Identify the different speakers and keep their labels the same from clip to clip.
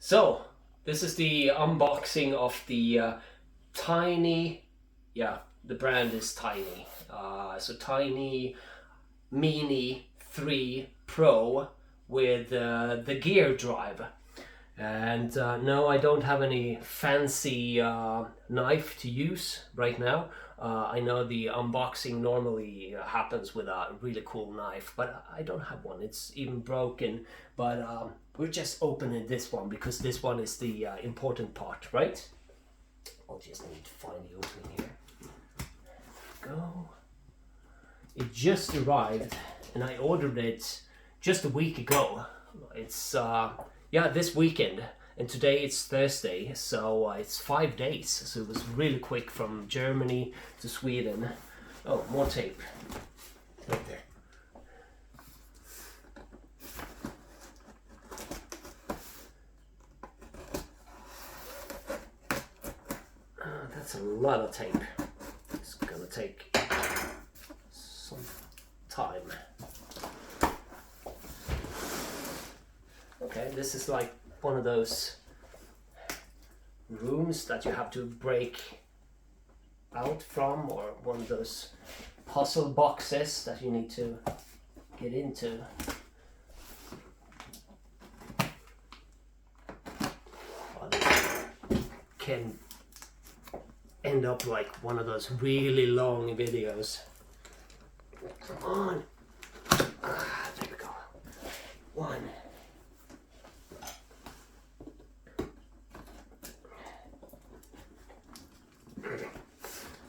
Speaker 1: So, this is the unboxing of the TyNee. Yeah, the brand is TyNee. So TyNee Mini 3 Pro with the gear drive. And no, I don't have any fancy knife to use right now. I know the unboxing normally happens with a really cool knife, but I don't have one. It's even broken. But we're just opening this one because this one is the important part, right? I'll just need to find the opening here. Go. It just arrived, and I ordered it just a week ago. It's yeah, this weekend, and today it's Thursday, so it's 5 days. So it was really quick from Germany to Sweden. Oh, more tape right there. That's a lot of tape. It's gonna take some time. Okay, this is like one of those rooms that you have to break out from, or one of those puzzle boxes that you need to get into. Well, this can end up like one of those really long videos. Come on. There we go. One.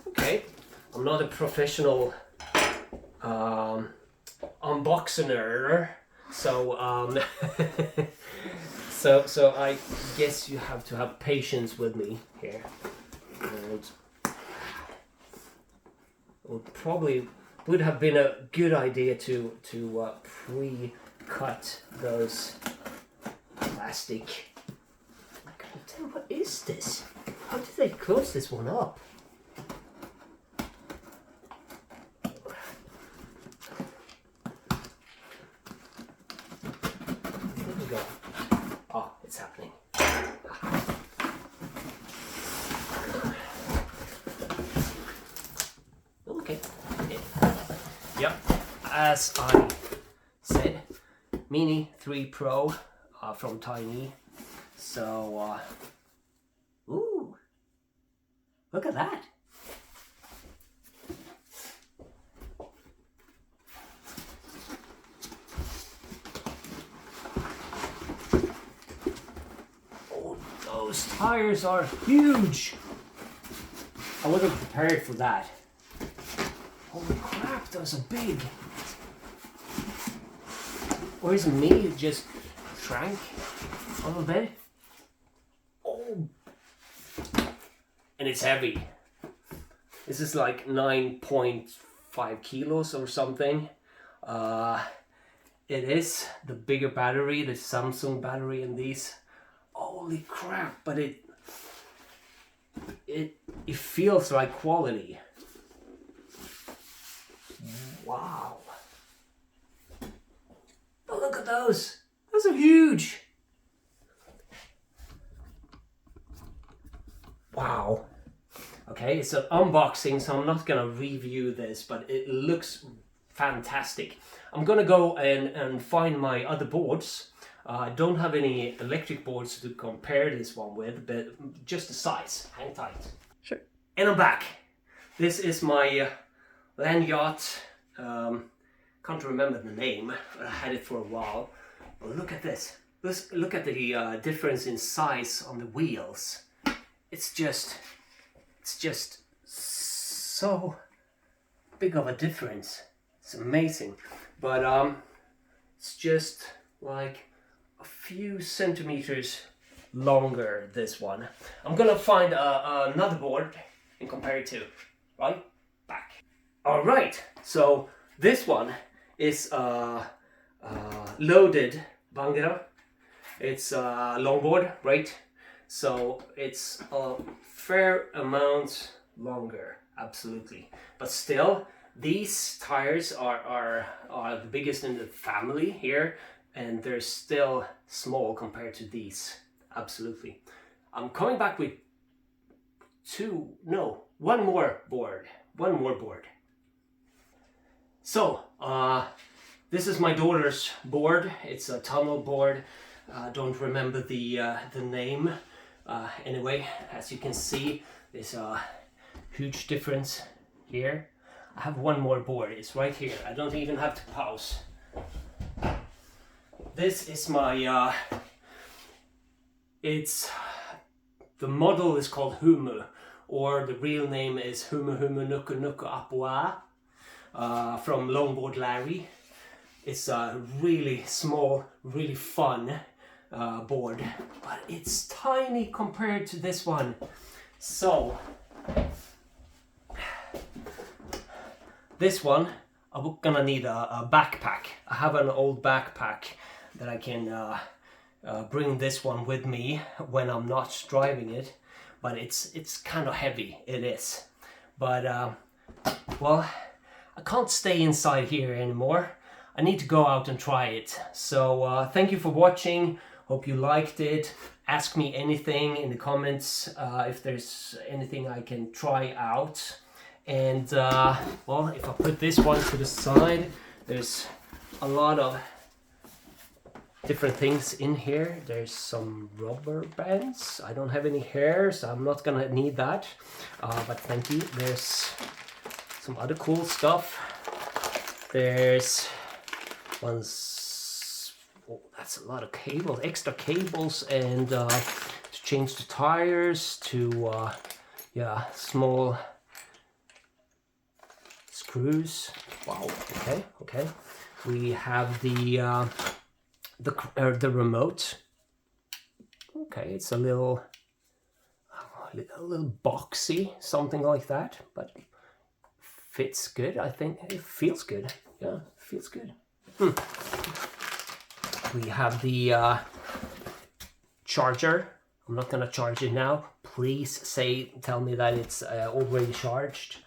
Speaker 1: Okay, I'm not a professional unboxer, so so I guess you have to have patience with me here. And it probably would have been a good idea to pre-cut those plastic. I can't tell, what is this? How did they close this one up? There we go. Oh, it's happening. Okay. Yep. As I said, Mini 3 Pro from TyNee. So, ooh, look at that. Oh, those tires are huge. I wasn't prepared for that. Holy crap, those are big. Or is it me? It just shrank a little bit. Oh, and it's heavy. This is like 9.5 kilos or something. It is the bigger battery, the Samsung battery in these. Holy crap! But it feels like quality. Wow! Oh, look at those! Those are huge! Wow. Okay, it's an unboxing, so I'm not gonna review this, but it looks fantastic. I'm gonna go and find my other boards. I don't have any electric boards to compare this one with, but just the size. Hang tight.
Speaker 2: Sure.
Speaker 1: And I'm back. This is my lanyard. Can't remember the name, but I had it for a while. But look at this. Look at the difference in size on the wheels. It's just so big of a difference. It's amazing. But it's just like a few centimeters longer, this one. I'm gonna find another board and compare it to. Right? Back. Alright, so this one is loaded Bangra. It's a longboard, right? So it's a fair amount longer, absolutely. But still, these tires are the biggest in the family here, and they're still small compared to these. absolutely. I'm coming back with one more board. So, this is my daughter's board. It's a tunnel board. Don't remember the name. Anyway, as you can see, there's a huge difference here. I have one more board. It's right here. I don't even have to pause. This is my. The model is called Humu, or the real name is Humu Humu Nuku Nuku Apua, from Longboard Larry. It's a really small, really fun board, but it's tiny compared to this one. So this one, I'm gonna need a backpack. I have an old backpack that I can bring this one with me when I'm not driving it, but it's kind of heavy. It is, but well, I can't stay inside here anymore. I need to go out and try it. So thank you for watching. Hope you liked it. Ask me anything in the comments if there's anything I can try out. And well, if I put this one to the side, there's a lot of different things in here. There's some rubber bands. I don't have any hair, so I'm not gonna need that, but thank you. There's some other cool stuff. There's that's a lot of cables, extra cables, and to change the tires, to yeah, small screws. Wow. Okay. We have the remote. Okay, it's a little boxy, something like that, but fits good. I think it feels good. Yeah, it feels good. We have the charger. I'm not gonna charge it now. Please tell me that it's already charged.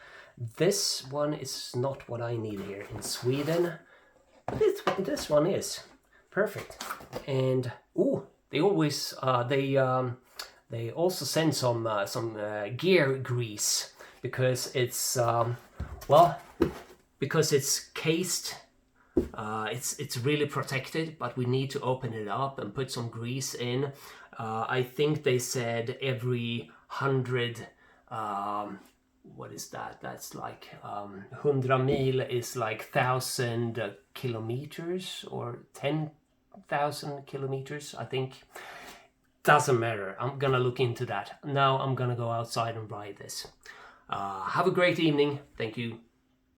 Speaker 1: This one is not what I need here in Sweden. This one is perfect. And they always they also send some gear grease, because it's because it's cased. It's really protected, but we need to open it up and put some grease in. I think they said every 100 what is that? That's like 100 mil is like 1,000 kilometers, or 10,000 kilometers, I think. Doesn't matter. I'm gonna look into that. Now I'm gonna go outside and ride this. Have a great evening. Thank you.